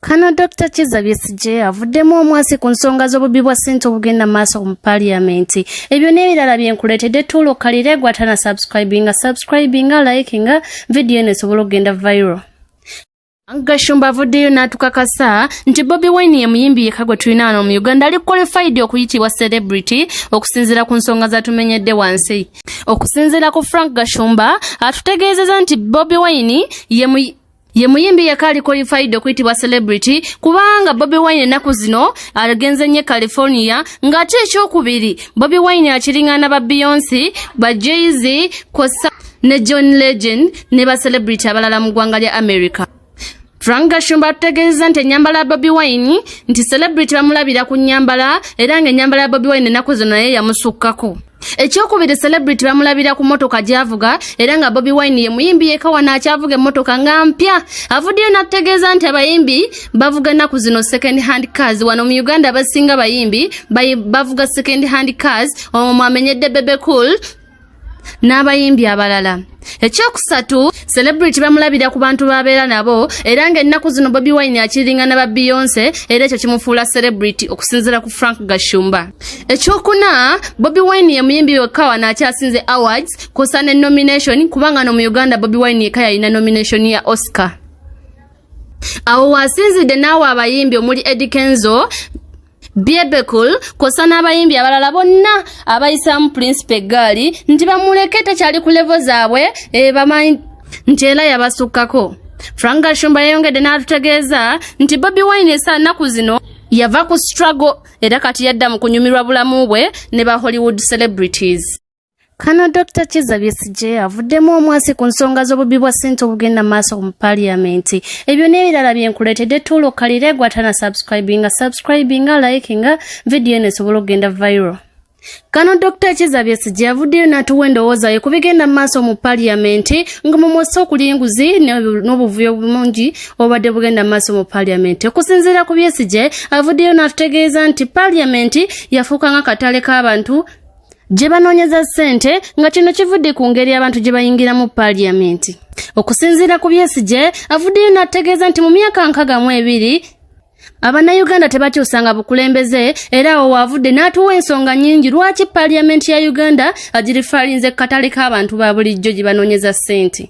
Kano Col.Kizza Besigye avuddemu omwasi kunsonga z'obubbi bwa ssente obugenda maaso mu Parliament. Ebyo n'ebirala byenkuleetedde tuulo kalire gwatana subscribinga likinga video eno esobola okugenda viral. Gashumba avuddeyo n'atukakasa nti BobiWine ye muyimbi yeka gwe tulina wano mu Uganda ali qualified okuyitibwa celebrity okusinziira ku nsonga zatumenyedde wansi. Okusinziira ku Frank Gashumba atutegeezeza nti BobiWine ye muyimbi yeka ali qualified okuyitibwa celebrity kubanga BobiWine ennaku zino agenze nnyo California ng'ate ekyokubiri BobiWine akiringana ba Beyonce, ba Jay-Z, Kosa ne John Legend ne ba celebrity abalala mu ggwanga lya America. Frank Gashumba atutegeeza nti ennyambala ya BobiWine nti celebrity bamulabira ku nnyambala era ng'ennyambala ya BobiWine ennaku zino naye yamusukkako. Ekyokubiri celebrity bamulabira ku motoka gy'avuga era nga BobiWine ye muyimbi yeka wano akyavuga emmotoka nga mpya. Avuddeyo n'ategeeza nti abayimbi bavuga ennaku zino second hand cars wano mu Uganda abasinga bayimbi bavuga second hand cars omwo amenyedde Bebe Cool n'abayimbi abalala. Ekyokusatu celebrity bamulabira ku bantu babeera nabo era ng'ennaku zino BobiWine akiringana ba Beyonce era ekyo kimufuula celebrity okusinziira ku Frank Gashumba. Ekyokuna BobiWine ye muyimbi yekka wano akyasinze awards kosa ne nomination kubanga no mu Uganda BobiWine yekka yalina nomination ya Oscar. Awo wasinzidde naawe abayimbi omuli Eddie Kenzo, Bebe Cool, kosa n'abayimbi abalala bonna abayisamu Principe Gali nti bamuleke tekyali ku level zaabwe bamanyi nti era yabasukkako. Frank Gashumba yayongedde n'atutegeeza nti BobiWine essa nnaku zino yava ku struggle era kati yadda mu kunyumirwa bulamu bwe ne ba Hollywood celebrities. Kano Col.Kizza Besigye avuddemu omwasi ku nsonga z'obubbi bwa ssente obugenda maaso mu Parliament. Ebyo n'ebirala byenkuleetedde tuulo kalire gwatana subscribinga likinga video eno esobola okugenda viral. Kano Col.Kizza Besigye avuddeyo n'atuwa endowooza ye ku bigenda maaso mu Parliament nga mumwose okuli enguzi n'obuvuyo bungi obadde bugenda maaso mu Parliament. Okusinziira ku Besigye avuddeyo n'atutegeeza nti Parliament yafuuka nga katale k'abantu gye banoonyeza ssente nga kino kivudde ku ngeri abantu gye bayingira mu Parliament. Okusinziira ku Besigye avuddeyo n'ategeeza nti mu myaka 62 Abannayuganda tebakyusanga bukulembeze era awo waavudde n'atuwa ensonga nnyingi lwaki Parliament ya Uganda agirifalinze katale k'abantu ba bulijjo gye banoonyeza ssente.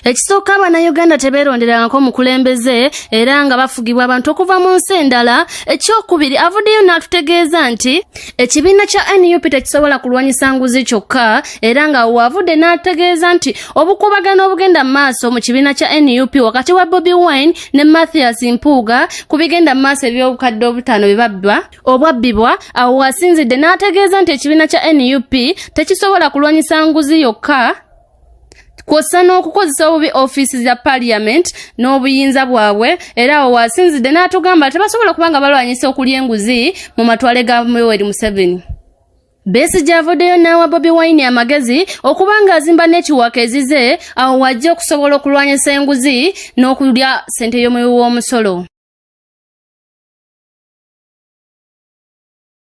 Ekisooka Abannayuganda tebeeronderangako mukulembeze era nga bafugibwa abantu okuva mu nsi endala. Ekyokubiri avuddeyo n'atutegeeza nti ekibiina kya NUP tekisobola kulwanyisa nguzi kyokka era nga waavudde n'ategeeza nti obukubagano obugenda maaso mu kibiina kya NUP wakati wa BobiWine ne Mpuuga ku bigenda maaso eby'obukadde 5 obwabbibwa. Awo wasinzidde n'ategeeza nti ekibiina kya NUP tekisobola kulwanyisa nguzi yokka kosa n'okukozesa obubi offices za Parliament n'obuyinza bwabwe era awo wasinzidde n'atugamba tebasobola kubanga balwanyisa okulya enguzi mu matwale ga Yoweri Museveni. Besigye avuddeyo n'awa BobiWine amagezi okubanga azimba n'ekiwaka ezize awo wajja okusobola okulwanyisa enguzi n'okulya ssente y'omuwi w'omusolo.